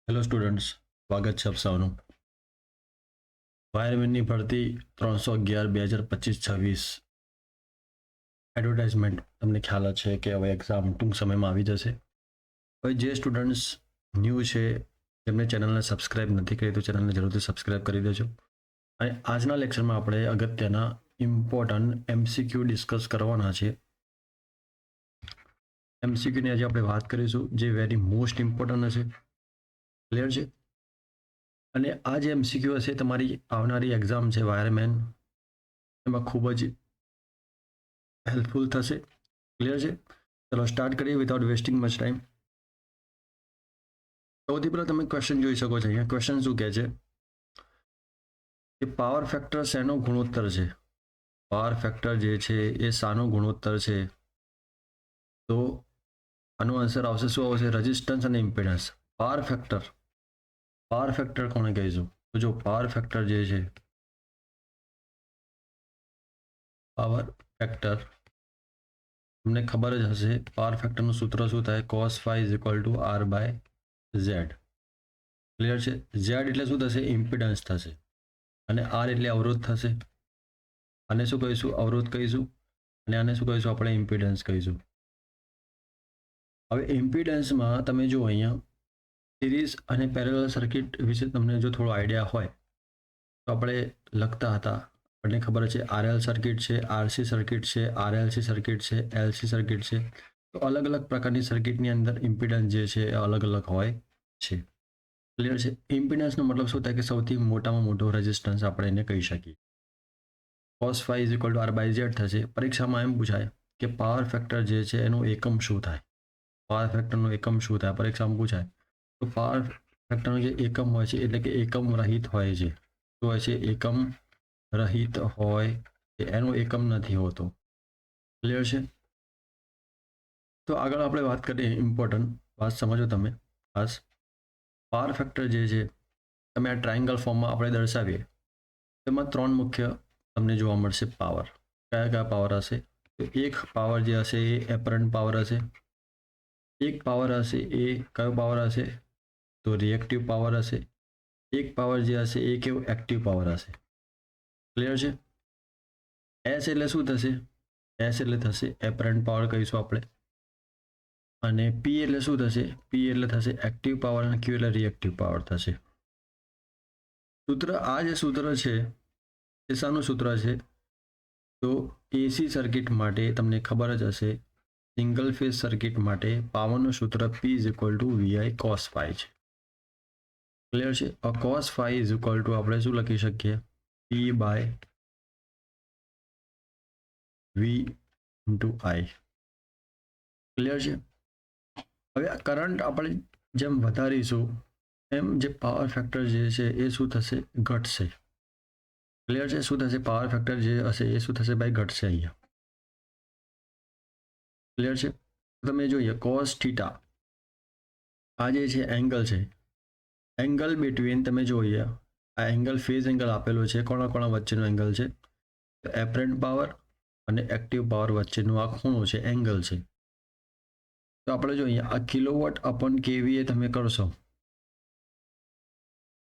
Hello students, સ્વાગત છે આપ સૌનું. વાયરમેનની ભરતી 311-2025-26 એડવર્ટાઇઝમેન્ટ તમને ખ્યાલ છે કે હવે એક્ઝામ ટૂંક સમયમાં આવી જશે. હવે જે સ્ટુડન્ટ્સ ન્યૂ છે જેમને ચેનલને સબસ્ક્રાઇબ નથી કરી તો ચેનલને જરૂરથી સબસ્ક્રાઇબ કરી દેજો. અને આજના લેક્ચરમાં આપણે અગત્યના ઇમ્પોર્ટન્ટ MCQ ડિસ્કસ કરવાના છે. MCQની આજે આપણે વાત કરીશું જે વેરી મોસ્ટ ઇમ્પોર્ટન્ટ હશે. ક્લિયર છે? અને આ જે MCQ હશે તમારી આવનારી એક્ઝામ છે વાયરમેન એમાં ખૂબ જ હેલ્પફુલ થશે. ક્લિયર છે? ચલો સ્ટાર્ટ કરીએ વિધાઉટ વેસ્ટિંગ મચ ટાઈમ. સૌથી પહેલાં તમે ક્વેશ્ચન જોઈ શકો છો. અહીંયા ક્વેશ્ચન શું કહે છે કે પાવર ફેક્ટર શેનો ગુણોત્તર છે? પાવર ફેક્ટર જે છે એ શાનો ગુણોત્તર છે? તો આનો આન્સર આવશે શું આવશે? રેઝિસ્ટન્સ અને ઇમ્પિડન્સ. પાવર ફેક્ટર કોને કહીશું? તો જો પાવર ફેક્ટર જે છે પાવર ફેક્ટર તમને ખબર જ હશે. પાવર ફેક્ટરનું સૂત્ર શું થાય? cos phi = R/Z. ક્લિયર છે? Z એટલે શું થશે? ઇમ્પિડન્સ થશે. અને R એટલે અવરોધ થશે. આને શું કહીશું? અવરોધ કહીશું. અને આને શું કહીશું? આપણે ઇમ્પિડન્સ કહીશું. હવે ઇમ્પિડન્સમાં તમે જો અહીંયા સિરીઝ અને પેરેલલ સર્કિટ વિશે તમને જો થોડો આઈડિયા હોય તો આપણે લખતા હતા. આપણને ખબર છે RL સર્કિટ છે, RC સર્કિટ છે, RLC સર્કિટ છે, LC સર્કિટ છે. તો અલગ અલગ પ્રકારની સર્કિટની અંદર ઇમ્પિડન્સ જે છે એ અલગ અલગ હોય છે. ક્લિયર છે? ઇમ્પિડન્સનો મતલબ શું થાય કે સૌથી મોટામાં મોટો રેઝિસ્ટન્સ આપણે એને કહી શકીએ. cos phi = R/Z થશે. પરીક્ષામાં એમ પૂછાય કે પાવર ફેક્ટર જે છે એનો એકમ શું થાય? પાવર ફેક્ટરનો એકમ શું થાય? પરીક્ષામાં પૂછાય તો પાવર ફેક્ટરનો જે એકમ હોય છે એટલે કે એકમ રહિત હોય છે. શું હોય છે? એકમ રહિત હોય, એનો એકમ નથી હોતો. ક્લિયર છે? તો આગળ આપણે વાત કરીએ. ઇમ્પોર્ટન્ટ વાત સમજો તમે ખાસ. પાવર ફેક્ટર જે છે તમે આ ટ્રાયંગલ ફોર્મમાં આપણે દર્શાવીએ તેમાં ત્રણ મુખ્ય તમને જોવા મળશે પાવર. કયા કયા પાવર હશે? તો એક પાવર જે હશે એ એપરન્ટ પાવર હશે. એક પાવર હશે એ કયો પાવર હશે? તો રિએક્ટિવ પાવર હશે. એક પાવર જે હશે એ કેવો? એક્ટિવ પાવર હશે. ક્લિયર છે? એસ એટલે શું થશે? એસ એટલે થશે એપરન્ટ પાવર કહીશું આપણે. અને પી એટલે શું થશે? પી એટલે થશે એક્ટિવ પાવર અને ક્યુ એટલે રિએક્ટિવ પાવર થશે. સૂત્ર આ જે સૂત્ર છે એ શાનું સૂત્ર છે? તો એસી સર્કિટ માટે તમને ખબર જ હશે સિંગલ ફેઝ સર્કિટ માટે પાવરનું સૂત્ર P = VI cos phi છે. ક્લિયર છે? cos phi = આપણે શું લખી શકીએ? P/V × I. ક્લિયર છે? હવે આ કરંટ આપણે જેમ વધારીશું એમ જે પાવર ફેક્ટર જે છે એ શું થશે? ઘટશે. ક્લિયર છે? શું થશે? પાવર ફેક્ટર જે હશે એ શું થશે ભાઈ? ઘટશે અહીંયા. ક્લિયર છે? તમે જોઈએ cos θ આ જે છે એંગલ છે. એંગલ બિટવીન તમે જોઈએ આ એંગલ ફેઝ એંગલ આપેલો છે. કોના કોના વચ્ચેનો એંગલ છે? એપરન્ટ પાવર અને એક્ટિવ પાવર વચ્ચેનો આ ખૂણો છે, એંગલ છે. તો આપણે જોઈએ આ kW/kVA તમે કરશો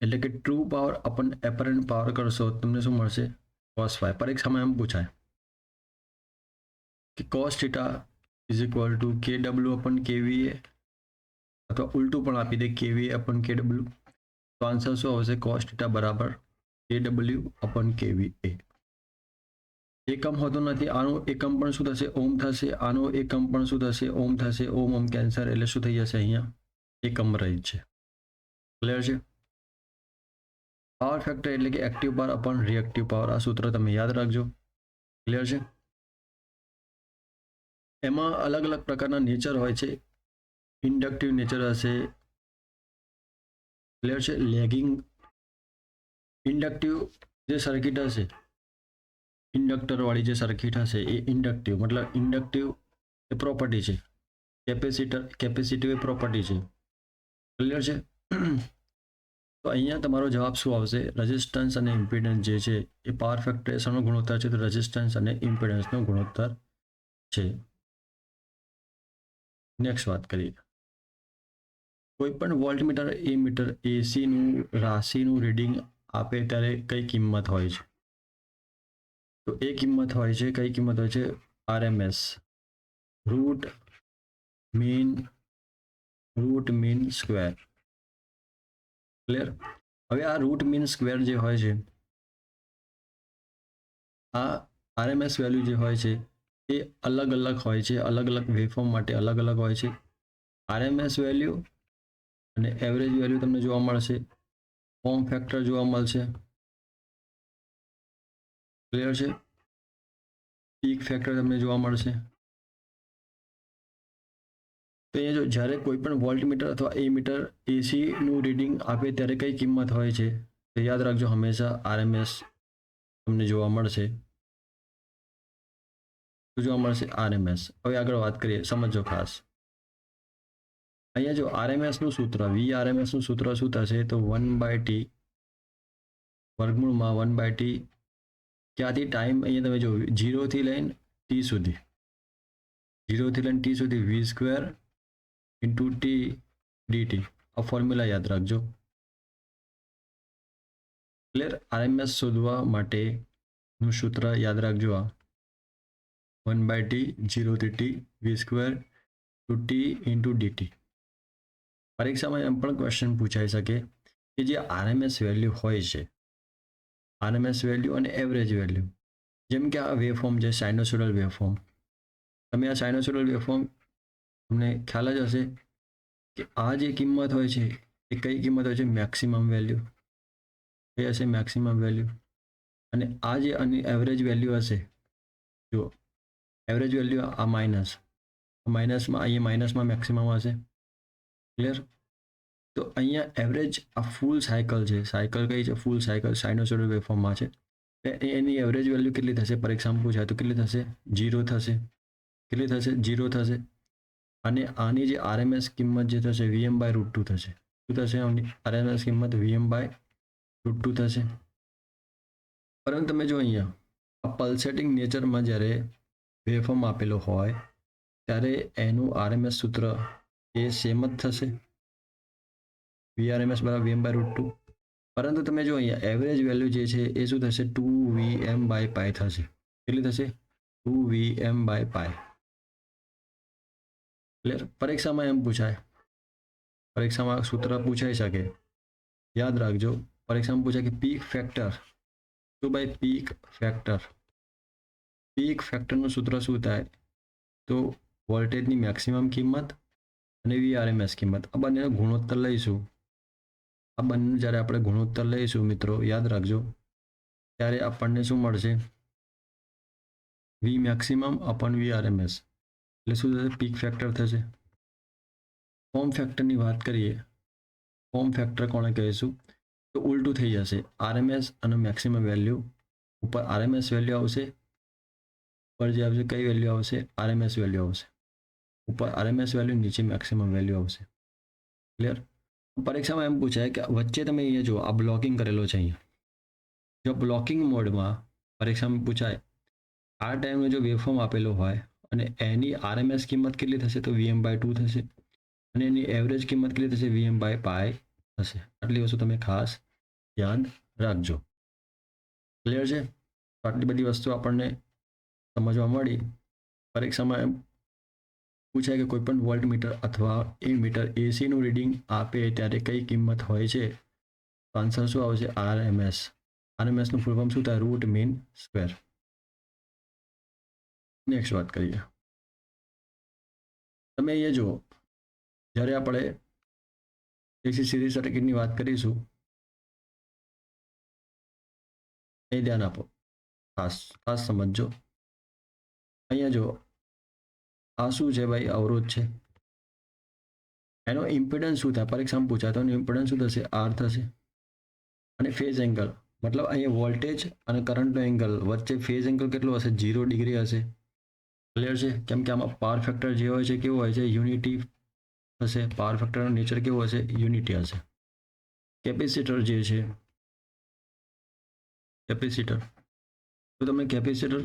એટલે કે ટ્રુ પાવર અપન એપરન્ટ પાવર કરશો તમને શું મળશે? cos phi. પરીક્ષામાં એમ પૂછાય કે cos θ = kW/kVA અથવા ઉલટું પણ આપી દે kVA/kW. તો આન્સર શું આવશે? cos θ = kW/kVA. એકમ હોતો નથી. આનો એકમ પણ શું થશે? ઓમ થશે. આનો એકમ પણ શું થશે? ઓમ થશે. ઓમ ઓમ કેન્સર એટલે શું થઈ જશે? અહીંયા એકમ રહિત છે. ક્લિયર છે? પાવર ફેક્ટર એટલે કે એક્ટિવ પાવર અપન રિએક્ટિવ પાવર. આ સૂત્ર તમે યાદ રાખજો. ક્લિયર છે? એમાં અલગ અલગ પ્રકારના નેચર હોય છે. ઇન્ડક્ટિવ નેચર હશે. ક્લિયર છે? લેગિંગ ઇન્ડક્ટિવ જે સર્કિટ હશે, ઇન્ડક્ટર વાળી જે સર્કિટ હશે એ ઇન્ડક્ટિવ મતલબ ઇન્ડક્ટિવ એ પ્રોપર્ટી છે. કેપેસિટિવ એ પ્રોપર્ટી છે. ક્લિયર છે? તો અહીંયા તમારો જવાબ શું આવશે? રેઝિસ્ટન્સ અને ઇમ્પિડન્સ જે છે એ પાવર ફેક્ટરનો ગુણોત્તર છે. તો રેઝિસ્ટન્સ અને ઇમ્પિડન્સનો ગુણોત્તર છે. નેક્સ્ટ વાત કરીએ. કોઈ પણ વોલ્ટમીટર એમીટર એસીનું રાશિનું રીડિંગ આપે ત્યારે કઈ કિંમત હોય છે? તો એ કિંમત હોય છે, કઈ કિંમત હોય છે? RMS, root mean square. Clear? હવે આ રૂટ મીન સ્ક્વેર જે હોય છે, આ RMS વેલ્યુ જે હોય છે એ અલગ અલગ હોય છે, અલગ અલગ વેવફોર્મ માટે અલગ અલગ હોય છે. RMS વેલ્યુ અને એવરેજ વેલ્યુ તમને જોવા મળશે, ફોર્મ ફેક્ટર જોવા મળશે. ક્લિયર છે? પીક ફેક્ટર તમને જોવા મળશે. તો અહીંયા જો જ્યારે કોઈ પણ વોલ્ટમીટર અથવા એમીટર એસીનું રીડિંગ આપે ત્યારે કઈ કિંમત હોય છે? તો યાદ રાખજો, હંમેશા RMS તમને જોવા મળશે. જોવા મળશે RMS. હવે આગળ વાત કરીએ, સમજો ખાસ. અહીંયા જો RMS નું સૂત્ર, VRMS નું સૂત્ર શું થશે? તો 1/T વર્ગમૂળમાં 1/T, ક્યાંથી ટાઈમ અહીંયા તમે જો 0 થી લઈને T સુધી, 0 થી લઈને T સુધી V square into T dt. આ ફોર્મ્યુલા યાદ રાખજો. ક્લિયર? RMS શોધવા માટેનું સૂત્ર યાદ રાખજો, આ 1/T 0 થી T V square to T into dt. પરીક્ષામાં એમ પણ ક્વેશ્ચન પૂછાઈ શકે કે જે RMS વેલ્યુ હોય છે, RMS વેલ્યુ અને એવરેજ વેલ્યુ, જેમ કે આ વેવફોર્મ છે સાઇનોસોઇડલ વેવફોર્મ. તમે આ સાઇનોસોઇડલ વેવફોર્મ તમને ખ્યાલ જ હશે કે આ જે કિંમત હોય છે એ કઈ કિંમત હોય છે? Maximum value. કઈ હશે? Maximum value. અને આ જે એવરેજ વેલ્યુ હશે, જો એવરેજ વેલ્યુ આ માઇનસમાં, અહીંયા માઇનસમાં મેક્સિમમ હશે. ક્લિયર? તો અહીંયા એવરેજ આ ફૂલ સાયકલ છે, સાયકલ કઈ છે? ફૂલ સાયકલ સાઇનોસોઇડલ વેવફોર્મમાં છે. એની એવરેજ વેલ્યુ કેટલી થશે? પરીક્ષામાં પૂછાય તો કેટલી થશે? 0 થશે. કેટલી થશે? 0 થશે. અને આની જે RMS કિંમત જે થશે Vm/√2 થશે. શું થશે? આની RMS કિંમત Vm/√2 થશે. પરંતુ તમે જો અહીંયા આ પલ્સેટિંગ નેચરમાં જ્યારે વેવફોર્મ આપેલો હોય ત્યારે એનું RMS સૂત્ર એ સેમ જ થશે, VRMS = Vm/√2. પરંતુ તમે જો અહીંયા એવરેજ વેલ્યુ જે છે એ શું થશે? 2Vm/π થશે. કેટલી થશે? 2Vm/π. ક્લિયર? પરીક્ષામાં એમ પૂછાય, પરીક્ષામાં સૂત્ર પૂછાઈ શકે, યાદ રાખજો. પરીક્ષામાં પૂછાય કે પીક ફેક્ટર. શું ભાઈ? Peak factor. પીક ફેક્ટરનું સૂત્ર શું થાય? તો વોલ્ટેજની મેક્સિમમ કિંમત અને VRMS કિંમત, આ બંનેનો ગુણોત્તર લઈશું. આ બંને જ્યારે આપણે ગુણોત્તર લઈશું મિત્રો, યાદ રાખજો, ત્યારે આપણને શું મળશે? V મેક્સિમમ અપોન VRMS, એટલે શું થશે? પીક ફેક્ટર થશે. ફોર્મ ફેક્ટરની વાત કરીએ, ફોર્મ ફેક્ટર કોને કહીશું? તો ઉલટું થઈ જશે. RMS અને મેક્સિમમ વેલ્યુ ઉપર RMS વેલ્યુ આવશે, ઉપર જે આવશે કઈ વેલ્યુ આવશે? RMS વેલ્યુ આવશે. ઉપર RMS વેલ્યુ, નીચે મેક્સિમમ વેલ્યુ આવશે. ક્લિયર? પરીક્ષામાં એમ પૂછાય કે વચ્ચે તમે અહીંયા જુઓ, આ બ્લોકિંગ કરેલો છે. અહીંયા જો બ્લોકિંગ મોડમાં પરીક્ષામાં પૂછાય, આ ટાઈમે જો વેવફોર્મ આપેલો હોય અને એની RMS કિંમત કેટલી થશે? તો Vm/2 થશે. અને એની એવરેજ કિંમત કેટલી થશે? Vm/π થશે. આટલી વસ્તુ તમે ખાસ યાદ રાખજો. ક્લિયર છે? આટલી બધી વસ્તુ આપણને સમજવા મળી. પરીક્ષામાં એમ પૂછાય કે કોઈ પણ વોલ્ટમીટર અથવા એમીટર એસીનું રીડિંગ આપે ત્યારે કઈ કિંમત હોય છે? આન્સર શું આવશે? RMS. RMS નું ફૂલ ફોર્મ શું થાય? Root mean square. નેક્સ્ટ વાત કરીએ. તમે અહીંયા જુઓ, જ્યારે આપણે એસી સિરીઝ સર્કિટની વાત કરીશું, એ ધ્યાન આપો, ખાસ સમજો. અહીંયા જો આ શું છે ભાઈ? અવરોધ છે. એનો ઇમ્પિડન્સ શું થાય? પરીક્ષામાં પૂછાય તો એનો ઇમ્પિડન્સ શું થશે? R થશે. અને ફેઝ એંગલ, મતલબ અહીંયા વોલ્ટેજ અને કરંટનો એંગલ વચ્ચે ફેઝ એંગલ કેટલો હશે? 0 ડિગ્રી હશે. ક્લિયર છે? કેમ કે આમાં પાવર ફેક્ટર જે હોય છે કેવું હોય છે? યુનિટી હશે. પાવર ફેક્ટરનો નેચર કેવો હશે? યુનિટી હશે. કેપેસિટર જે છે, કેપેસિટર, તો તમને કેપેસિટર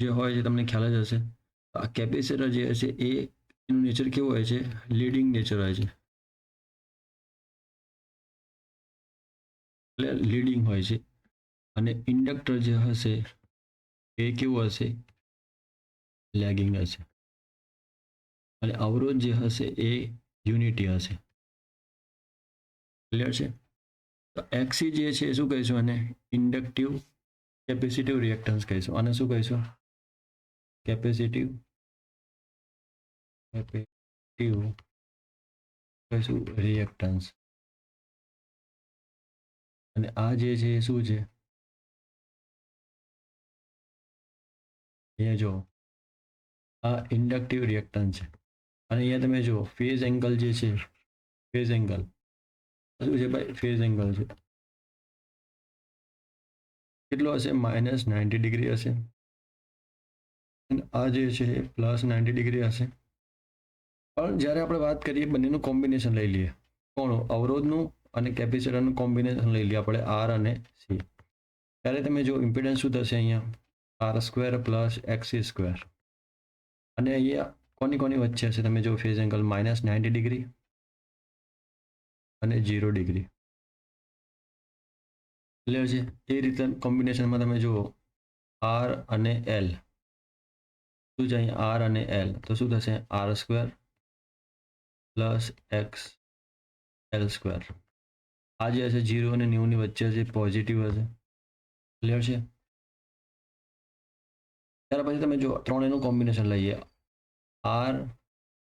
જે હોય છે તમને ખ્યાલ જ હશે. આ કેપેસિટર જે હશે એ એનું નેચર કેવું હોય છે? લીડિંગ નેચર હોય છે. એટલે લીડિંગ હોય છે અને ઇન્ડક્ટર જે હશે એ કેવું હશે, લેગિંગ હશે અને અવરોધ જે હશે એ યુનિટી હશે. ક્લિયર છે? તો એક્સી જે છે શું કહીશું, અને ઇન્ડક્ટિવ કેપેસિટિવ રિએક્ટન્સ કહીશું. અને શું કહીશું, કેપેસિટિવ કહીશું રિએક્ટન્સ. અને આ જે છે એ શું છે, અહીંયા જો આ ઇન્ડક્ટિવ રિએક્ટન્સ છે. અને અહીંયા તમે જુઓ ફેઝ એંગલ જે છે, ફેઝ એંગલ શું છે ભાઈ, ફેઝ એંગલ છે કેટલો હશે, -90 હશે. અને આ જે છે એ +90 હશે. પણ જ્યારે આપણે વાત કરીએ બંનેનું કોમ્બિનેશન લઈ લઈએ, કોણ, અવરોધનું અને કેપેસિટરનું કોમ્બિનેશન લઈ લઈએ આપણે આર અને સી, ત્યારે તમે જો ઇમ્પિડન્સ શું થશે અહીંયા, R² + XC². અને અહીંયા કોની વચ્ચે હશે, તમે જો ફેઝ એંગલ -90 અને 0°. ક્લિયર છે? એ રીતે કોમ્બિનેશનમાં તમે જુઓ આર અને એલ શું છે, અહીંયા આર અને એલ તો શું થશે, R² + XL². આ જે હશે 0 અને 90 ની વચ્ચે હશે, પોઝિટિવ હશે. ક્લિયર છે? ત્યાર પછી તમે જો ત્રણેયનું કોમ્બિનેશન લઈએ, આર,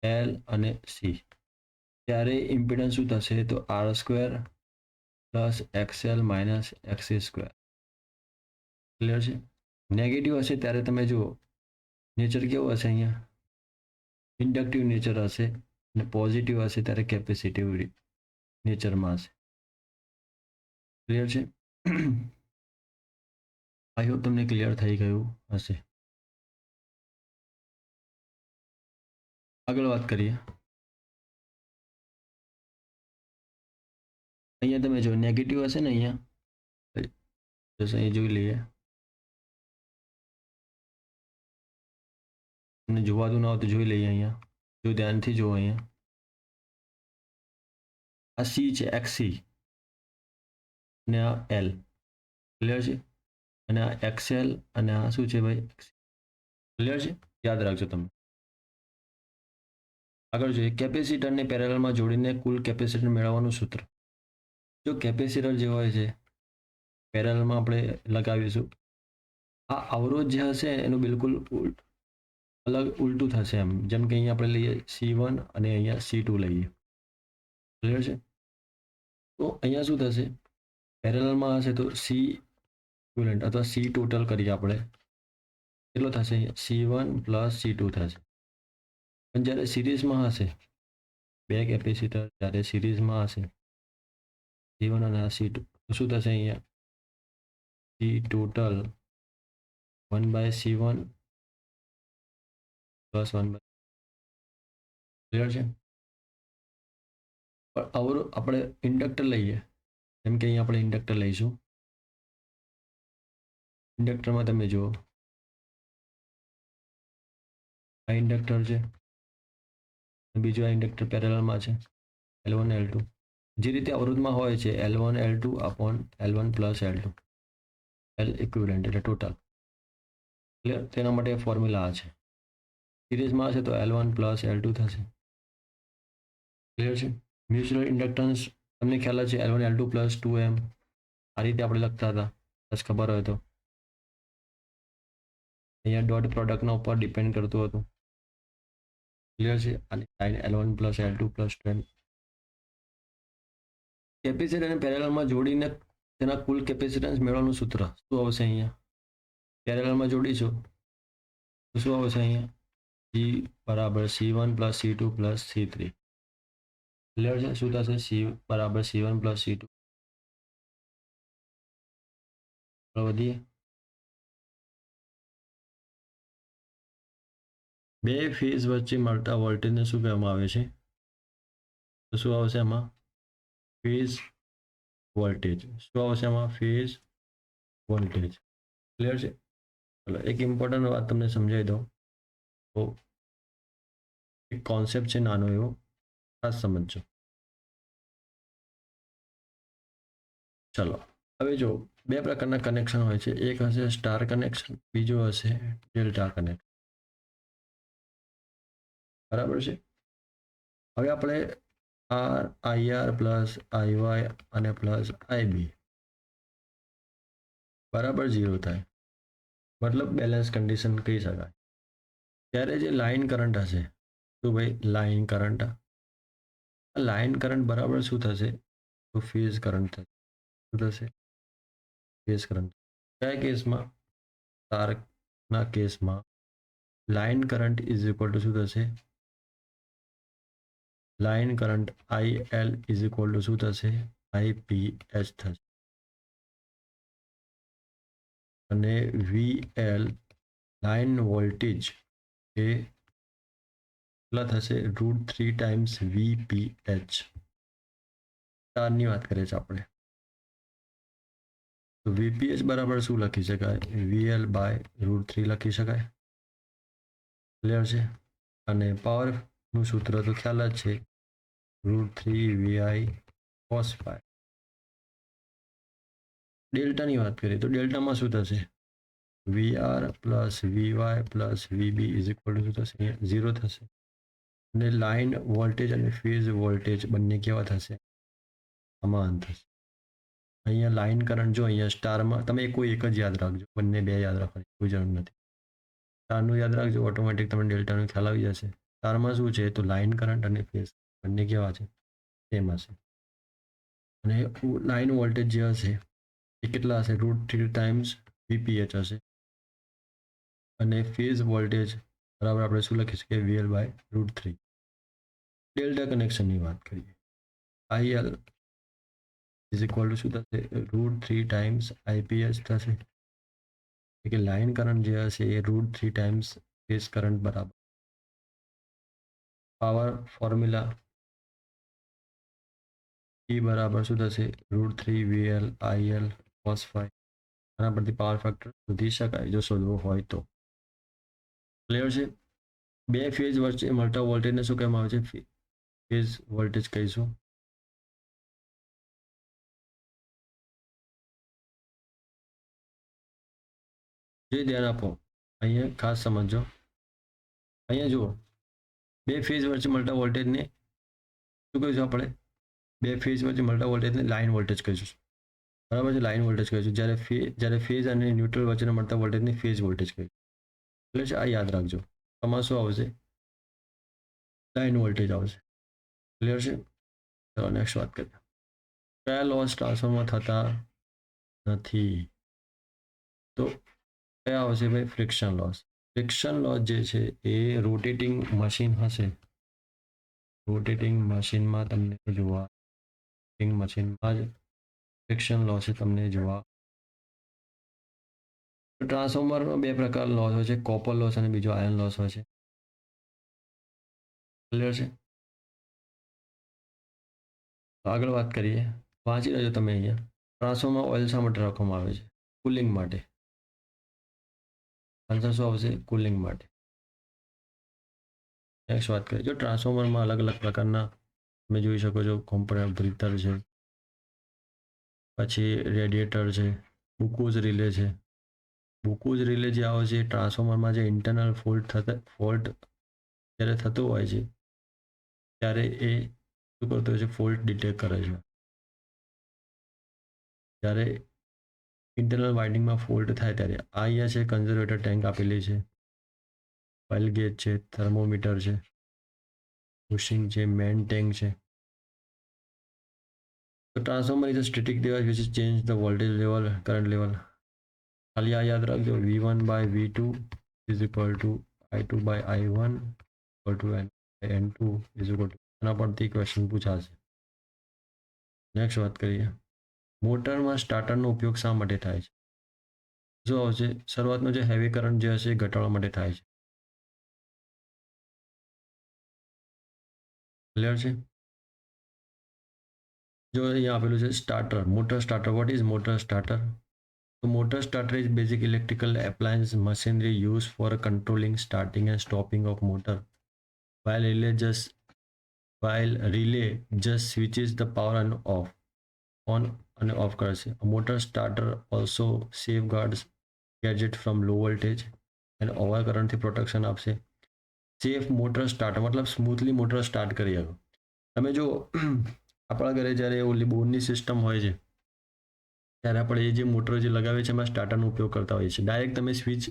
એલ અને સી, ત્યારે ઇમ્પિડન્સ શું થશે, તો R² + XL - XC². ક્લિયર છે? નેગેટિવ હશે ત્યારે તમે જુઓ નેચર કેવું હશે, અહીંયા ઇન્ડક્ટિવ નેચર હશે, અને પોઝિટિવ હશે ત્યારે કેપેસિટિવ નેચરમાં હશે. ક્લિયર છે? આઈ હોપ તમને ક્લિયર થઈ ગયું હશે. આગળ વાત કરીએ. અહીંયા તમે જો નેગેટિવ હશે ને, અહીંયા અહીં જોઈ લઈએ, તમને જોવાતું ના હોય તો જોઈ લઈએ. અહીંયા જો ધ્યાનથી જુઓ, અહીંયા આ સી છે, XC, અને આ એલ. ક્લિયર છે? અને આ XL અને આ શું છે ભાઈ, ક્લિયર છે? યાદ રાખજો તમે. આગળ જોઈએ, કેપેસિટરને પેરેલલમાં જોડીને કુલ કેપેસિટર મેળવવાનું સૂત્ર. જો કેપેસિટર જે હોય છે પેરેલલમાં આપણે લગાવીશું, આ અવરોધ જે હશે એનું બિલકુલ અલગ ઉલટું થશે. એમ જેમ કે અહીંયા આપણે લઈએ C1 અને અહીંયા C2 લઈએ. ક્લિયર છે? તો અહીંયા શું થશે, પેરેલલમાં હશે તો C ઇક્વિવેલન્ટ અથવા C ટોટલ કરીએ આપણે, કેટલો થશે, C1 + C2 થશે. પણ જ્યારે સિરીઝમાં હશે, બે કેપેસિટર જ્યારે સિરીઝમાં હશે, C1 અને C2, શું થશે, અહીંયા C ટોટલ 1/C1 + 1/, ક્લિયર છે? પણ અવરોધ આપણે ઇન્ડક્ટર લઈએ, જેમ કે અહીંયા આપણે ઇન્ડક્ટર લઈશું. ઇન્ડક્ટરમાં તમે જુઓ આ ઇન્ડક્ટર છે, બીજું આ ઇન્ડક્ટર પેરેલલમાં છે, L1 L2. જે રીતે અવરોધમાં હોય છે L1 L2 / L1 + L2, L equivalent એટલે ટોટલ. ક્લિયર? તેના માટે ફોર્મ્યુલા આ છે. સિરીઝમાં હશે તો L1 + L2 થશે. ક્લિયર છે? મ્યુચ્યુઅલ ઇન્ડક્ટન્સ તમને ખ્યાલ છે, L1 L2 + 2M, આ રીતે આપણે લખતા હતા, બસ ખબર હોય તો. અહીંયા ડોટ પ્રોડક્ટના ઉપર ડિપેન્ડ કરતું હતું. ક્લિયર છે? અને સાઇન L1 + L2 + 2M. કેપેસિટરને પેરેલલમાં જોડીને તેના કુલ કેપેસિટન્સ મેળવવાનું સૂત્ર શું આવશે, અહીંયા પેરેલલમાં જોડીશું તો શું આવશે, અહીંયા G = C1 + C2 + C3. Clear છે? શું થશે, C = C1 + C2. વધીએ, બે ફેઝ વચ્ચે મળતા વોલ્ટેજને શું કહેવામાં આવે છે, તો શું આવશે એમાં, ફેઝ વોલ્ટેજ. શું આવશે એમાં, ફેઝ વોલ્ટેજ. ક્લિયર છે? ચલો એક ઇમ્પોર્ટન્ટ વાત તમને સમજાવી દઉં. તો એક કોન્સેપ્ટ છે નાનો એવો, ખાસ સમજજો. ચલો હવે જો બે પ્રકારના કનેક્શન હોય છે, એક હશે સ્ટાર કનેક્શન, બીજું હશે ડેલ્ટા કનેક્શન. બરાબર છે. હવે આપણે આર આઈઆર પ્લસ આઈવાય અને પ્લસ આઈબી બરાબર 0 થાય, મતલબ બેલેન્સ કન્ડિશન કહી શકાય. ત્યારે જે લાઇન કરંટ હશે, તો ભાઈ લાઇન કરંટ, લાઇન કરંટ બરાબર શું થશે, તો ફેઝ કરંટ થશે. શું થશે? Phase current. કયા કેસમાં? સ્ટારના કેસમાં line current is equal two શું થશે? Line current IL is equal two શું થશે? IPH થશે. અને VL લાઇન વોલ્ટેજ એ કેટલા થશે? √3 ટાઈમ્સ VPH. સ્ટારની વાત કરીએ છીએ આપણે. તો VPH બરાબર શું લખી શકાય? VL બાય √3 લખી શકાય. ક્લિયર છે? અને પાવરનું સૂત્ર તો ખ્યાલ જ છે, √3 VI cos phi. ડેલ્ટાની વાત કરીએ તો ડેલ્ટામાં શું થશે? VR plus VY plus VB is equal two શું થશે? 0 થશે. અને લાઇન વોલ્ટેજ અને ફેઝ વોલ્ટેજ બંને કેવા થશે? સમાન થશે. અહીંયા લાઇન કરંટ જો અહીંયા સ્ટારમાં તમે કોઈ એક જ યાદ રાખજો, બંને બે યાદ રાખવાની કોઈ જરૂર નથી. સ્ટારનું યાદ રાખજો, ઓટોમેટિક તમને ડેલ્ટાનો ખ્યાલ આવી જશે. સ્ટારમાં શું છે, તો લાઇન કરંટ અને ફેઝ બંને કેવા છે? સેમ હશે. અને લાઇન વોલ્ટેજ જે હશે એ કેટલા હશે? √3 ટાઈમ્સ VPH હશે. અને ફેઝ વોલ્ટેજ બરાબર આપણે શું લખી શકીએ? VL by √3. ડેલ્ટા કનેક્શનની વાત કરીએ, IL ઇઝ ઇક્વલ ટુ શું થશે? √3 ટાઈમ્સ IPH થશે. કે લાઇન કરંટ જે હશે એ √3 ટાઈમ્સ ફેઝ કરંટ બરાબર. પાવર ફોર્મ્યુલા E બરાબર શું થશે? √3 VL IL cos phi. આના પરથી પાવર ફેક્ટર શોધી શકાય જો શોધવો હોય તો. ક્લિયર છે? બે ફેઝ વચ્ચે મળતા વોલ્ટેજને શું કહેવામાં આવે છે? ફેઝ વોલ્ટેજ કહીશું. જે ધ્યાન આપો અહીંયા ખાસ સમજો. અહીંયા જુઓ, બે ફેઝ વચ્ચે મળતા વોલ્ટેજને શું કહીશું આપણે? બે ફેઝ વચ્ચે મળતા વોલ્ટેજને લાઇન વોલ્ટેજ કહીશું. બરાબર છે? લાઇન વોલ્ટેજ કહીશું. જ્યારે ફેઝ અને ન્યુટ્રલ વચ્ચે મળતા વોલ્ટેજને ફેઝ વોલ્ટેજ કહીશું. એટલે છે, આ યાદ રાખજો. આમાં શું આવશે? લાઇન વોલ્ટેજ આવશે. ક્લિયર છે? ચલો નેક્સ્ટ વાત કરીએ. કયા લોસ ટ્રાન્સફોર્મર થતા નથી? તો કયા આવશે ભાઈ? Friction loss. ફ્રિક્શન લોસ જે છે એ રોટેટિંગ મશીન હશે, રોટેટિંગ મશીનમાં તમને જોવા, મશીનમાં જ ફ્રિક્શન લોસ તમને જોવા. ટ્રાન્સફોર્મરમાં બે પ્રકારના લોસ હોય છે, કોપર લોસ અને બીજો આયર્ન લોસ હોય છે. ક્લિયર છે? આગળ વાત કરીએ, વાંચી લેજો તમે અહીંયા. ટ્રાન્સફોર્મર ઓઇલ શા માટે રાખવામાં આવે છે? કુલિંગ માટે. આન્સર શું આવશે? કુલિંગ માટે. નેક્સ્ટ વાત કરીએ, જો ટ્રાન્સફોર્મરમાં અલગ અલગ પ્રકારના તમે જોઈ શકો છો, કોમ્પોનન્ટ બ્રીથર છે, પછી રેડિએટર છે, બુકોઝ રિલે છે. બુકોઝ રિલે જે આવે છે ટ્રાન્સફોર્મરમાં જે ઇન્ટરનલ ફોલ્ટ જ્યારે થતો હોય છે ત્યારે એ શું કરતો હોય છે? ફોલ્ટ ડિટેક્ટ કરે છે. જ્યારે ઇન્ટરનલ વાઇન્ડિંગમાં ફોલ્ટ થાય ત્યારે આ અહીંયા છે કન્ઝર્વેટર ટેન્ક આપેલી છે, ઓઇલ ગેજ છે, થર્મોમીટર છે, બુશિંગ છે, મેન ટેન્ક છે. તો transformer is a static device which change the voltage level, current level. ખાલી આ યાદ રાખજો, V1 by V2 is equal to I2 by I1 equal to N2 is equal to. એના પરથી ક્વેશ્ચન પૂછાશે. નેક્સ્ટ વાત કરીએ, મોટરમાં સ્ટાર્ટરનો ઉપયોગ શા માટે થાય છે? શું આવશે? શરૂઆતમાં જે હેવી કરંટ જે હશે એ ઘટાડવા માટે થાય છે. ક્લિયર છે? જો અહીંયા આપેલું છે starter, motor starter. What is motor starter? તો motor starter is basic electrical appliance machinery used for controlling, starting and stopping of motor while relay just switches the power on off. On અને of કરશે. Motor starter also safe guards gadget from low voltage અને over કરંટથી protection આપશે. Safe motor starter મતલબ smoothly motor start કરી શકો. તમે જો આપણા ઘરે જ્યારે ઓલી બોર્ડની સિસ્ટમ હોય છે ત્યારે આપણે એ જે મોટર જે લગાવે છે એમાં સ્ટાર્ટરનો ઉપયોગ કરતા હોઈએ છીએ. ડાયરેક્ટ તમે સ્વિચ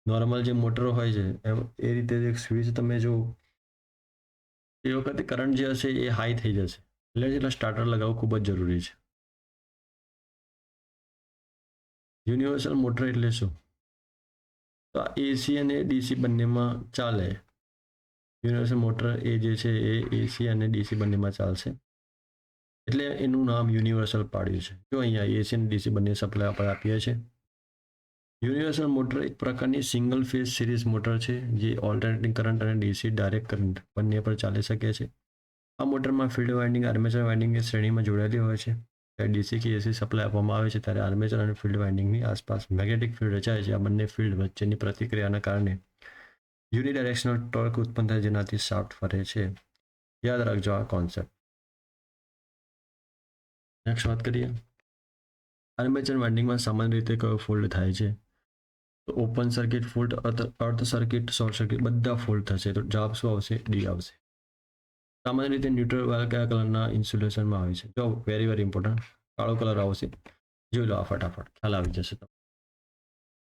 નોર્મલ જે મોટરો હોય છે એ રીતે એક સ્વિચ તમે જો એ વખતે કરંટ જે હશે એ હાઈ થઈ જશે એટલે સ્ટાર્ટર લગાવવું ખૂબ જ જરૂરી છે. યુનિવર્સલ મોટર એટલે શું? તો એસી અને ડીસી બંનેમાં ચાલે. યુનિવર્સલ મોટર એ જે છે એ એસી અને ડીસી બંનેમાં ચાલશે એટલે એનું નામ યુનિવર્સલ પાડ્યું છે. જો અહીંયા એસી અને ડીસી બંને સપ્લાય આપણે આપીએ છીએ. યુનિવર્સલ મોટર એક પ્રકારની સિંગલ ફેઝ સિરીઝ મોટર છે જે ઓલ્ટરનેટિંગ કરંટ અને ડીસી ડાયરેક્ટ કરંટ બંને પર ચાલી શકે છે. આ મોટરમાં ફિલ્ડ વાઇન્ડિંગ આર્મેચર વાઇન્ડિંગની શ્રેણીમાં જોડાયેલી હોય છે. જ્યારે ડીસી કે એસી સપ્લાય આપવામાં આવે છે ત્યારે આર્મેચર અને ફિલ્ડ વાઇન્ડિંગની આસપાસ મેગ્નેટિક ફિલ્ડ રચાય છે. આ બંને ફિલ્ડ વચ્ચેની પ્રતિક્રિયાના કારણે યુનિડાયરેક્શનલ ટોર્ક ઉત્પન્ન થાય જેનાથી શાફ્ટ ફરે છે. યાદ રાખજો આ કોન્સેપ્ટ. નેક્સ્ટ વાત કરીએ આર્મેચર વાઇન્ડિંગમાં સામાન્ય રીતે કયો ફોલ્ડ થાય છે? તો ઓપન સર્કિટ ફોલ્ડ, અર્ધ સર્કિટ, શોર્ટ સર્કિટ બધા ફોલ્ડ થશે. તો જવાબ શું આવશે? ડી આવશે. સામાન્ય રીતે ન્યુટ્રલ વાયર કયા કલરના ઇન્સ્યુલેશનમાં આવે છે? જો વેરી ઇમ્પોર્ટન્ટ કાળો કલર આવશે. જોઈ લો આ ફટાફટ ખ્યાલ આવી જશે.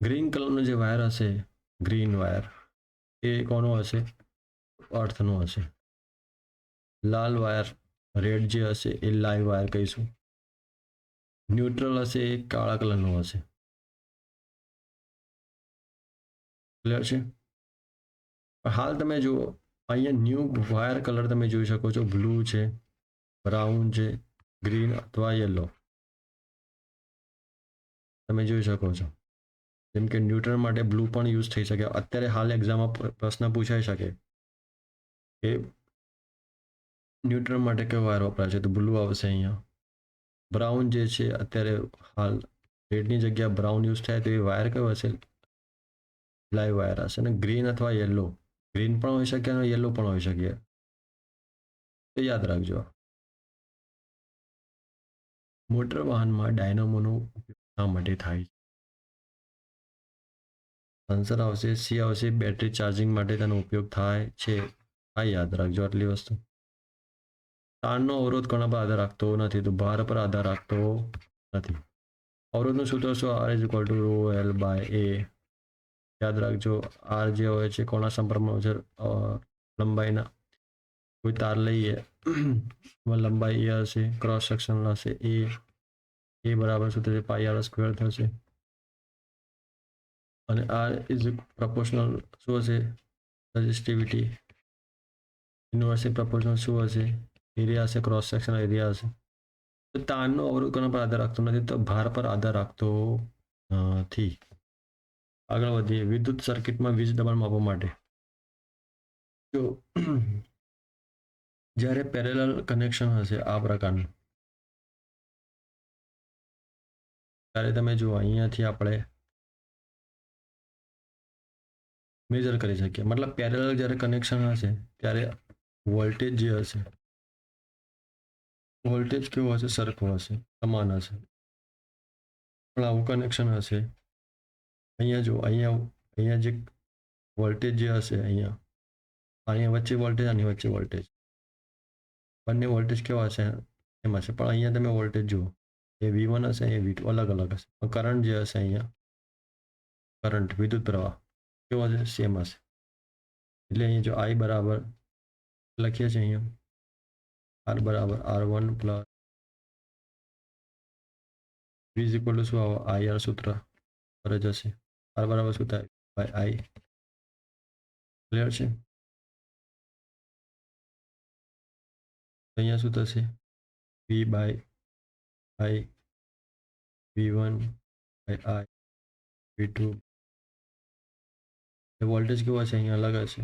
ગ્રીન કલરનો જે વાયર હશે ગ્રીન વાયર એ કોનો હશે? અર્થનો હશે. લાલ વાયર રેડ જે હશે એ લાઈવ વાયર કહીશું. ન્યુટ્રલ હશે એ કાળા કલરનો હશે. ક્લિયર છે? હાલ તમે જુઓ અહીંયા ન્યૂ વાયર કલર તમે જોઈ શકો છો. બ્લુ છે, બ્રાઉન છે, ગ્રીન અથવા યલો તમે જોઈ શકો છો. જેમ કે ન્યુટ્રલ માટે બ્લુ પણ યુઝ થઈ શકે. અત્યારે હાલ એક્ઝામમાં પ્રશ્ન પૂછાઈ શકે કે ન્યુટ્રલ માટે કયો વાયર વપરાય છે? તો બ્લુ આવશે અહીંયા. બ્રાઉન જે છે અત્યારે હાલ રેડની જગ્યા બ્રાઉન યુઝ થાય તો એ વાયર કયો હશે? લાઈવ વાયર હશે. અને ગ્રીન અથવા યલો, ગ્રીન પણ હોઈ શકે અને યલો પણ હોઈ શકે. તો યાદ રાખજો. મોટર વાહનમાં ડાયનામોનો ઉપયોગ શા માટે થાય છે? આન્સર આવશે સી આવશે. બેટરી ચાર્જિંગ માટે તેનો ઉપયોગ થાય છે. આ યાદ રાખજો આટલી વસ્તુ. તારનો અવરોધ કોના પર આધાર રાખતો નથી? તો ભાર પર આધાર રાખતો નથી. અવરોધનું સૂત્ર શું? R is equal to rho L by A. યાદ રાખજો આર જે હોય છે કોના સંપર્કમાં હોય છે? લંબાઈના. કોઈ તાર લઈએ લંબાઈ એ હશે, ક્રોસ સેક્શન હશે એ બરાબર શું થશે? પાઈ આર સ્ક્વેર થશે. અને આર ઇઝ પ્રપોર્શનલ શું હશે? રજિસ્ટિવિટી. યુનિવર્સલ પ્રપોર્શનલ શું હશે? એરિયા હશે, ક્રોસ સેક્શન એરિયા હશે. તો તારનો અવરોધ કોના પર આધાર રાખતો નથી? તો ભાર પર આધાર રાખતો નથી. આગળ વધીએ. વિદ્યુત સર્કિટમાં વીજ દબાણ માપવા માટે જો જ્યારે પેરેલલ કનેક્શન હશે આ પ્રકારનું ત્યારે તમે જુઓ અહીંયાથી આપણે મેજર કરી શકીએ. મતલબ પેરેલલ જ્યારે કનેક્શન હશે ત્યારે વોલ્ટેજ જે હશે વોલ્ટેજ કેવો હશે? સરખો હશે, સમાન હશે. પણ આવું કનેક્શન હશે અહીંયા જો અહીંયા જે વોલ્ટેજ જે હશે અહીંયા વચ્ચે વોલ્ટેજ આની વચ્ચે વોલ્ટેજ બંને વોલ્ટેજ કેવા હશે? એમાં છે. પણ અહીંયા તમે વોલ્ટેજ જુઓ એ V1 હશે, એ V2 અલગ અલગ હશે. કરંટ જે હશે અહીંયા કરંટ વિદ્યુત પ્રવાહ કેવો હશે? સેમ હશે. એટલે અહીંયા જો I બરાબર લખીએ છીએ અહીંયા R બરાબર R1 plus V is equal two શું આવે? IR સૂત્ર પર જ હશે. R બરાબર શું થાય? By I. ક્લિયર છે? અહીંયા શું થશે? V by I, V1 by I, V2. Voltage કેવો હશે? અહીંયા અલગ હશે.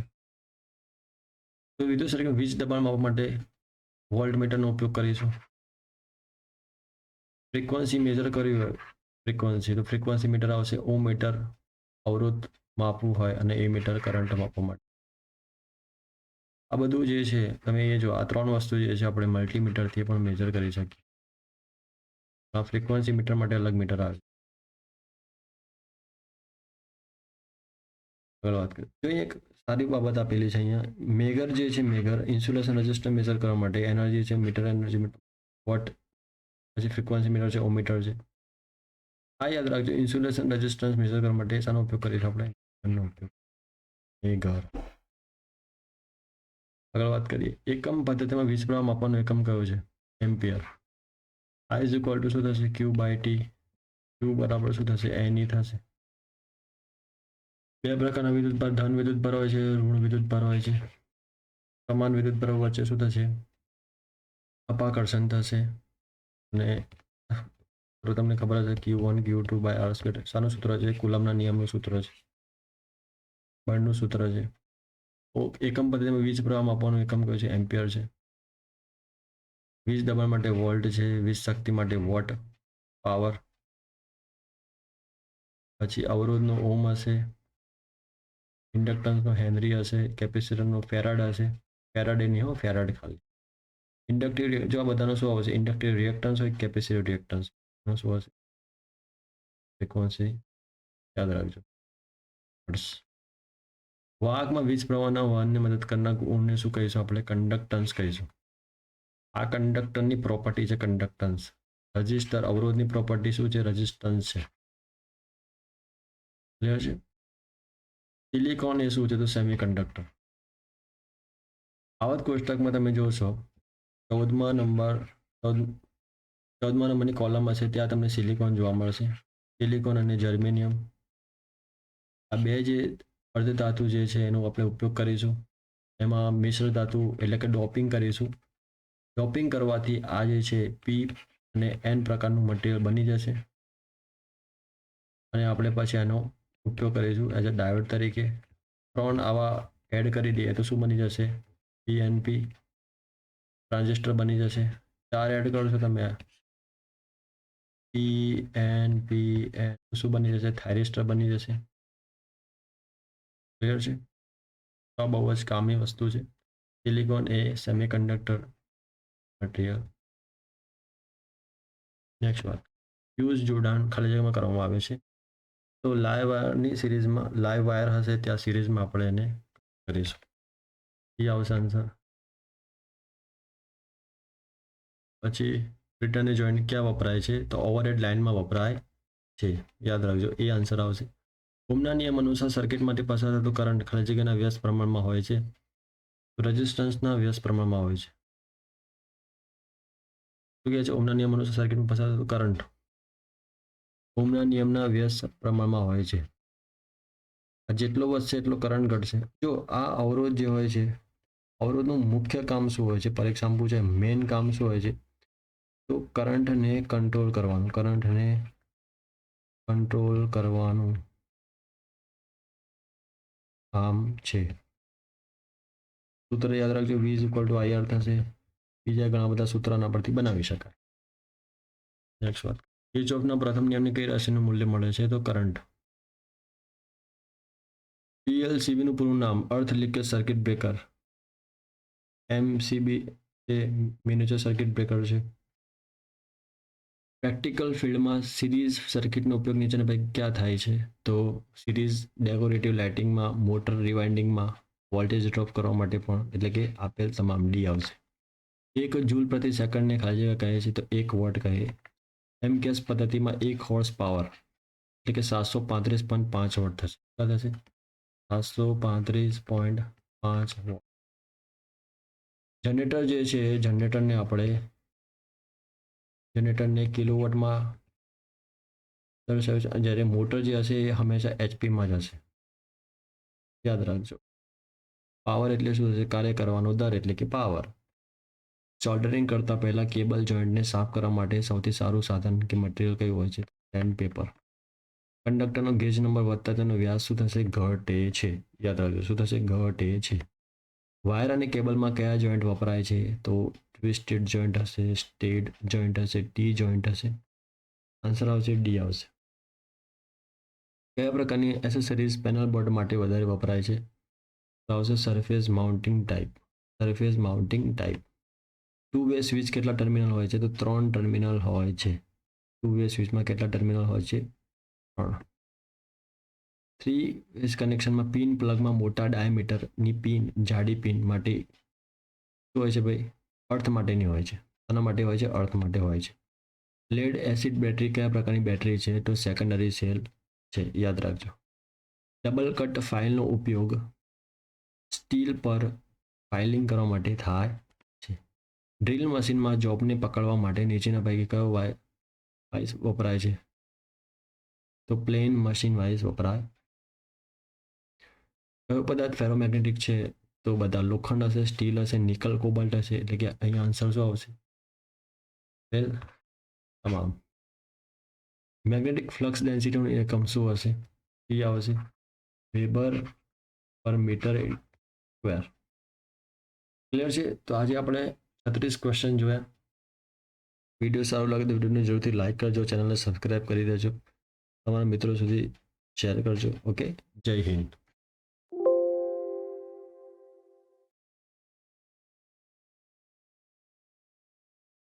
તો વિદ્યુત સર્કિટમાં વીજ દબાણ માપવા માટે વોલ્ટમીટરનો ઉપયોગ કરીશું. ફ્રીક્વન્સી મેજર કરવી હોય ફ્રીક્વન્સી તો ફ્રીક્વન્સી મીટર આવશે. ઓમ મીટર અવરોધ માપવું હોય અને એ મીટર કરંટ માપવા માટે. આ બધું જે છે તમે એ જો આ ત્રણ વસ્તુ જે છે આપણે મલ્ટીમીટરથી પણ મેજર કરી શકીએ. આ ફ્રીક્વન્સી મીટર માટે અલગ મીટર આવે. આગળ વાત કરીએ તો એક સારી બાબત આપેલી છે અહીંયા. મેગર જે છે, મેગર ઇન્સ્યુલેશન રજિસ્ટર મેજર કરવા માટે એનર્જી છે, મીટર એનર્જી મીટર, વોટ, પછી ફ્રીક્વન્સી મીટર છે, ઓમીટર છે. આ યાદ રાખજો. ઇન્સ્યુલેશન રેઝિસ્ટન્સ મેજર કરવા માટે શાનો ઉપયોગ કરીશું આપણે? એનો ઉપયોગ. મેગર. આગળ વાત કરીએ. એકમ પદ્ધતિમાં વીજ પ્રવાહ માપવાનો એકમ કયો છે? Ampere. I is equal two શું થશે? ક્યુ બાય ટી. ક્યુ બરાબર શું થશે? એન ઈ થશે. બે પ્રકારના વિદ્યુત ભાર, ધન વિદ્યુત ભાર હોય છે, ઋણ વિદ્યુત ભાર હોય છે. સમાન વિદ્યુત ભારો વચ્ચે શું થશે? અપાકર્ષણ થશે. અને તમને ખબર હશે Q1 Q2 by R square. શાનું સૂત્ર છે? કુલમના નિયમનું સૂત્ર છે, બળનું સૂત્ર છે. એકમ પદ્ધતિમાં વીજ પ્રવાહ માપવાનો એકમ કયો છે? એમ્પિયર છે. વીજ દબાણ માટે વોલ્ટ છે, વીજ શક્તિ માટે વોટ, પાવર. પછી અવરોધનો ઓમ હશે, ઇન્ડક્ટન્સનો હેનરી હશે, કેપેસિટરનો ફેરાડ હશે. ફેરાડે નહીં હો, ફેરાડ ખાલી. ઇન્ડક્ટિવ જો આ બધાનો શું આવશે? ઇન્ડક્ટિવ રિએક્ટન્સ હોય, કેપેસિટિવ રિએક્ટન્સ શું હશે? ફ્રીક્વન્સી યાદ રાખજો. વાહકમાં વીજ પ્રવાહના વહનને મદદ કરનાર ગુણને શું કહીશું આપણે? કંડક્ટન્સ કહીશું. આ કંડક્ટરની પ્રોપર્ટી છે, કંડક્ટન્સ. રજિસ્ટર અવરોધની પ્રોપર્ટી શું છે? રેઝિસ્ટન્સ છે. ક્લિયર છે? સિલિકોન એ શું છે? તો સેમી કંડક્ટર. આવત કોષ્ટકમાં તમે જોશો 14મા નંબરની કોલમ હશે, ત્યાં તમને સિલિકોન જોવા મળશે. સિલિકોન અને જર્મેનિયમ આ બે જે અર્ધધાતુ જે છે એનો આપણે ઉપયોગ કરીશું. એમાં મિશ્ર ધાતુ એટલે કે ડોપિંગ કરીશું. ડોપિંગ કરવાથી આ જે છે પી અને એન પ્રકારનું મટીરિયલ બની જશે અને આપણે પછી આનો ઉપયોગ કરીશું એઝ અ ડાયોડ તરીકે. 3 આવા એડ કરી દઈએ તો શું બની જશે? પીએનપી ટ્રાન્ઝિસ્ટર બની જશે. 4 એડ કરશો તમે પીએનપી શું બની જશે? થાઇરિસ્ટર બની જશે. ક્લિયર છે? આ બહુ જ કામની વસ્તુ છે. સિલિકોન એ સેમિકન્ડક્ટર મટીરિયલ. નેક્સ્ટ વાત, ફ્યુઝ જોડાણ ખાલી જગ્યામાં કરવામાં આવે છે. તો લાઈવ વાયરની સિરીઝમાં લાઈવ વાયર હશે ત્યાં સિરીઝમાં આપણે એને કરીશું. એ આવશે આન્સર. પછી રિટર્ન જોઈન્ટ ક્યાં વપરાય છે? તો ઓવરહેડ લાઇનમાં વપરાય છે. યાદ રાખજો, એ આન્સર આવશે. ઓહમના નિયમ અનુસાર સર્કિટમાંથી પસાર થતો કરંટ ખાલી જગ્યાના વ્યસ્ત પ્રમાણમાં હોય છે. રેઝિસ્ટન્સના વ્યસ્ત પ્રમાણમાં હોય છે. શું કહે છે? ઓહમના નિયમ અનુસાર સર્કિટમાં પસાર થતો કરંટ ઓહમના નિયમના વ્યસ્ત પ્રમાણમાં હોય છે. જેટલો વધશે એટલો કરંટ ઘટશે. જો આ અવરોધ જે હોય છે, અવરોધનું મુખ્ય કામ શું હોય છે? પરીક્ષામાં પૂછે મેઇન કામ શું હોય છે? તો કરંટને કંટ્રોલ કરવાનું. કરંટને કંટ્રોલ કરવાનું કામ છે. સૂત્ર યાદ રાખજો, V = IR થશે. બીજા ઘણા બધા સૂત્રના પરથી બનાવી શકાય. નેક્સ્ટ વાત, કિર્ચોફના પ્રથમ નિયમને કઈ રાશિનું મૂલ્ય મળે છે? તો કરંટ. PLCBનું પૂરું નામ earth leakage circuit breaker. MCB એ મિનિએચર સર્કિટ બ્રેકર છે. પ્રેક્ટિકલ ફિલ્ડમાં સિરીઝ સર્કિટનો ઉપયોગ નીચેના પૈકી ક્યાં થાય છે? તો સિરીઝ ડેકોરેટિવ લાઇટિંગમાં, મોટર રિવાઇન્ડિંગમાં, વોલ્ટેજ ડ્રોપ કરવા માટે પણ, એટલે કે આપેલ તમામ ડી આવશે. 1 જૂલ પ્રતિ સેકન્ડને ખાલી જગ્યા કહે છે? તો 1 વોટ કહે. એમકેએસ પદ્ધતિમાં 1 હોર્સ પાવર એટલે કે 735.5 વોટ થશે. કેટલા થશે? 735.5 વોટ. જનરેટર જે છે, જનરેટરને કિલોવોટમાં દર્શાવે છે, જ્યારે મોટર જે હશે એ હંમેશા એચપીમાં જ હશે. યાદ રાખજો. પાવર એટલે શું થશે? કાર્ય કરવાનો દર એટલે કે પાવર. સોલ્ડરિંગ કરતા પહેલા કેબલ જોઈન્ટને સાફ કરવા માટે સૌથી સારું સાધન કે મટીરિયલ કયું હોય છે? સેન્ડપેપર. કંડક્ટરનો ગેજ નંબર વધતા તેનો વ્યાસ શું થશે? ઘટે છે. યાદ રાખજો, શું થશે? ઘટે છે. વાયર અને કેબલમાં કયા જોઈન્ટ વપરાય છે? તો ટ્વિસ્ટેડ જોઈન્ટ હશે, સ્ટેડ જોઈન્ટ હશે, ટી જોઈન્ટ હશે. આન્સર આવશે ડી આવશે. કયા પ્રકારની એસેસરીઝ પેનલ બોર્ડ માટે વધારે વપરાય છે? તો આવશે surface mounting type. Surface mounting type. 2 way switch કેટલા ટર્મિનલ હોય છે? તો 3 ટર્મિનલ હોય છે. ટુ વે સ્વિચમાં કેટલા ટર્મિનલ હોય છે? 3. 3 વેઝ કનેક્શનમાં પિન પ્લગમાં મોટા ડાયામીટરની પિન જાડી પિન માટે શું હોય છે ભાઈ? અર્થ માટેની હોય છે. આના માટે હોય છે? અર્થ માટે હોય છે. લેડ એસિડ બેટરી કયા પ્રકારની બેટરી છે? તો સેકન્ડરી સેલ છે, યાદ રાખજો. ડબલ કટ ફાઇલનો ઉપયોગ સ્ટીલ પર ફાઇલિંગ કરવા માટે થાય છે. ડ્રિલ મશીનમાં જોબને પકડવા માટે નીચેના પૈકી કયો વાઇસ વપરાય છે? તો પ્લેન મશીન વાઇસ વપરાય. કયો પદાર્થ ફેરોમેગ્નેટિક છે? તો બધા લોખંડ હશે, સ્ટીલ હશે, નિકલ કોબાલ્ટ હશે. એટલે કે અહીંયા આન્સર શું આવશે? વેલ, તમામ. મેગ્નેટિક ફ્લક્સ ડેન્સિટીનું એકમ શું હશે? એ આવશે વેબર પર મીટર સ્ક્વેર. ક્લિયર છે? તો આજે આપણે 36 ક્વેશ્ચન જોયા. વિડીયો સારો લાગે તો વિડીયોને જરૂરથી લાઈક કરજો, ચેનલને સબસ્ક્રાઈબ કરી દેજો, તમારા મિત્રો સુધી શેર કરજો. ઓકે, જય હિન્દ.